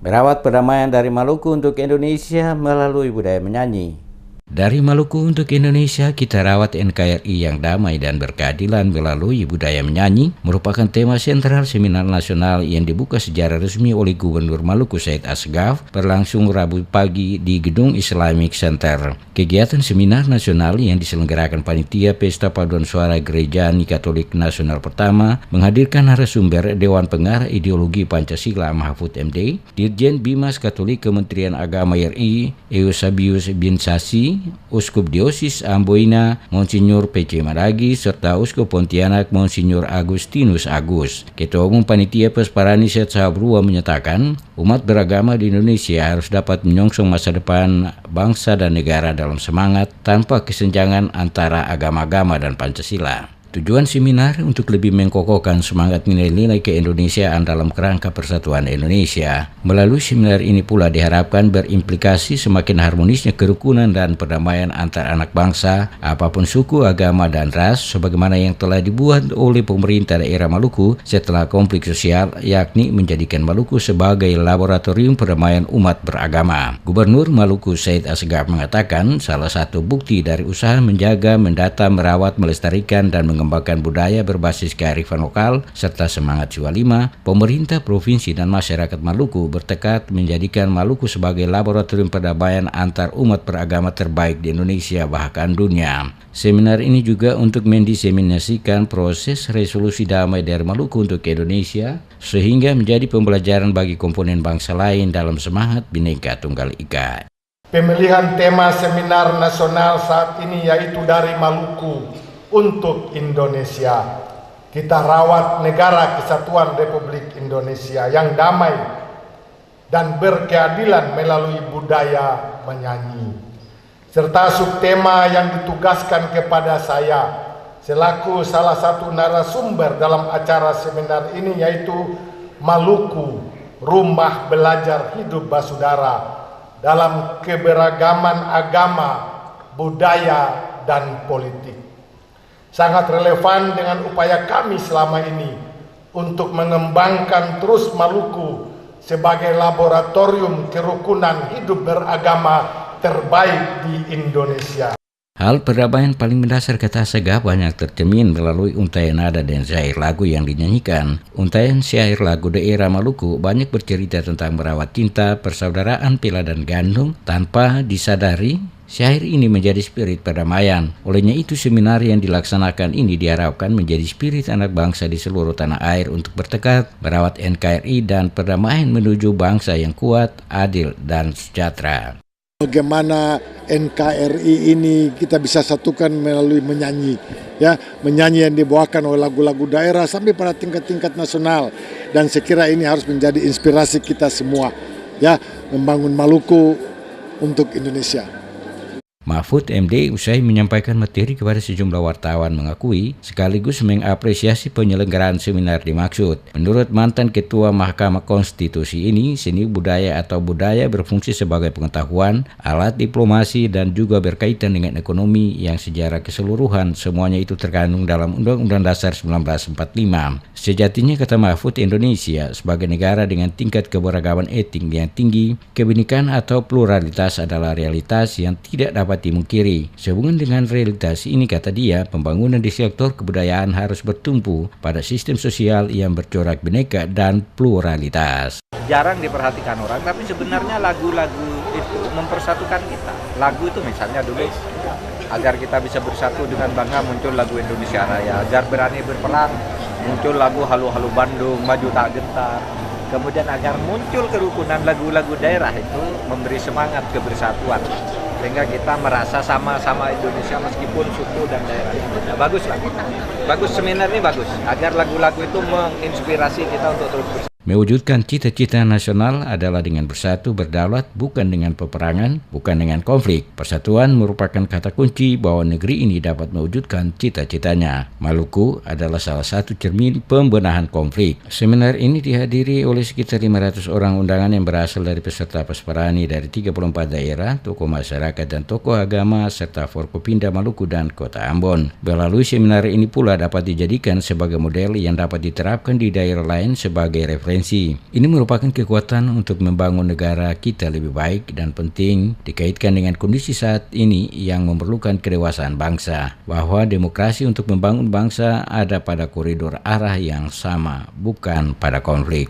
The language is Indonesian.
Merawat perdamaian dari Maluku untuk Indonesia melalui budaya menyanyi. Dari Maluku untuk Indonesia, kita rawat NKRI yang damai dan berkeadilan melalui budaya menyanyi merupakan tema sentral seminar nasional yang dibuka secara resmi oleh Gubernur Maluku Said Asgaf berlangsung Rabu pagi di Gedung Islamic Center. Kegiatan seminar nasional yang diselenggarakan Panitia Pesta Paduan Suara Gereja Katolik Nasional pertama menghadirkan narasumber Dewan Pengarah Ideologi Pancasila Mahfud MD, Dirjen Bimas Katolik Kementerian Agama RI Eusebius bin Sasi, Uskup Diosis Amboina Monsinyur PC Maragi, serta Uskup Pontianak Monsinyur Agustinus Agus. Ketua Umum Panitia Pesparani Syed Sahabrua menyatakan umat beragama di Indonesia harus dapat menyongsong masa depan bangsa dan negara dalam semangat tanpa kesenjangan antara agama-agama dan Pancasila. Tujuan seminar untuk lebih mengkokohkan semangat nilai-nilai keindonesiaan dalam kerangka persatuan Indonesia. Melalui seminar ini pula diharapkan berimplikasi semakin harmonisnya kerukunan dan perdamaian antar anak bangsa, apapun suku, agama, dan ras, sebagaimana yang telah dibuat oleh pemerintah daerah Maluku setelah konflik sosial, yakni menjadikan Maluku sebagai laboratorium perdamaian umat beragama. Gubernur Maluku Said Asgaf mengatakan salah satu bukti dari usaha menjaga, mendata, merawat, melestarikan, dan mengembangkan budaya berbasis kearifan lokal serta semangat jiwa lima, pemerintah provinsi dan masyarakat Maluku bertekad menjadikan Maluku sebagai laboratorium perdamaian antar umat beragama terbaik di Indonesia bahkan dunia. Seminar ini juga untuk mendiseminasikan proses resolusi damai dari Maluku untuk Indonesia sehingga menjadi pembelajaran bagi komponen bangsa lain dalam semangat Bhinneka Tunggal Ika. Pemilihan tema seminar nasional saat ini yaitu dari Maluku untuk Indonesia. Kita rawat negara kesatuan Republik Indonesia yang damai dan berkeadilan melalui budaya menyanyi. Serta subtema yang ditugaskan kepada saya selaku salah satu narasumber dalam acara seminar ini yaitu Maluku, Rumah Belajar Hidup Basudara dalam keberagaman agama, budaya, dan politik. Sangat relevan dengan upaya kami selama ini untuk mengembangkan terus Maluku sebagai laboratorium kerukunan hidup beragama terbaik di Indonesia. Hal perdamaian paling mendasar, kata Asgaf, banyak tercermin melalui untaian nada dan syair lagu yang dinyanyikan. Untaian syair lagu daerah Maluku banyak bercerita tentang merawat cinta, persaudaraan, pila dan gandum tanpa disadari. Syair ini menjadi spirit perdamaian. Olehnya itu seminar yang dilaksanakan ini diharapkan menjadi spirit anak bangsa di seluruh tanah air untuk bertekad merawat NKRI dan perdamaian menuju bangsa yang kuat, adil, dan sejahtera. Bagaimana NKRI ini kita bisa satukan melalui menyanyi, ya, menyanyi yang dibawakan oleh lagu-lagu daerah sampai pada tingkat-tingkat nasional, dan saya kira ini harus menjadi inspirasi kita semua, ya, membangun Maluku untuk Indonesia. Mahfud MD usai menyampaikan materi kepada sejumlah wartawan mengakui sekaligus mengapresiasi penyelenggaraan seminar dimaksud. Menurut mantan Ketua Mahkamah Konstitusi ini, seni budaya atau budaya berfungsi sebagai pengetahuan, alat diplomasi, dan juga berkaitan dengan ekonomi yang secara keseluruhan semuanya itu terkandung dalam Undang-Undang Dasar 1945. Sejatinya, kata Mahfud, Indonesia sebagai negara dengan tingkat keberagaman etnik yang tinggi, kebinekaan atau pluralitas adalah realitas yang tidak dapat dimungkiri. Sehubungan dengan realitas ini, kata dia, pembangunan di sektor kebudayaan harus bertumpu pada sistem sosial yang bercorak bineka dan pluralitas. Jarang diperhatikan orang, tapi sebenarnya lagu-lagu itu mempersatukan kita. Lagu itu misalnya dulu agar kita bisa bersatu dengan bangga muncul lagu Indonesia Raya, agar berani berperang muncul lagu Halu-Halu Bandung, Maju Tak Gentar. Kemudian agar muncul kerukunan, lagu-lagu daerah itu memberi semangat kebersatuan. Sehingga kita merasa sama-sama Indonesia meskipun suku dan daerahnya beda. Bagus lah. Bagus, seminar ini bagus. Agar lagu-lagu itu menginspirasi kita untuk terus bersatu. Mewujudkan cita-cita nasional adalah dengan bersatu berdaulat, bukan dengan peperangan, bukan dengan konflik. Persatuan merupakan kata kunci bahwa negeri ini dapat mewujudkan cita-citanya. Maluku adalah salah satu cermin pembenahan konflik. Seminar ini dihadiri oleh sekitar 500 orang undangan yang berasal dari peserta Pesparani dari 34 daerah, tokoh masyarakat dan tokoh agama, serta Forkopimda Maluku dan Kota Ambon. Melalui seminar ini pula dapat dijadikan sebagai model yang dapat diterapkan di daerah lain sebagai referensi intervensi. Ini merupakan kekuatan untuk membangun negara kita lebih baik dan penting dikaitkan dengan kondisi saat ini yang memerlukan kedewasaan bangsa, bahwa demokrasi untuk membangun bangsa ada pada koridor arah yang sama, bukan pada konflik.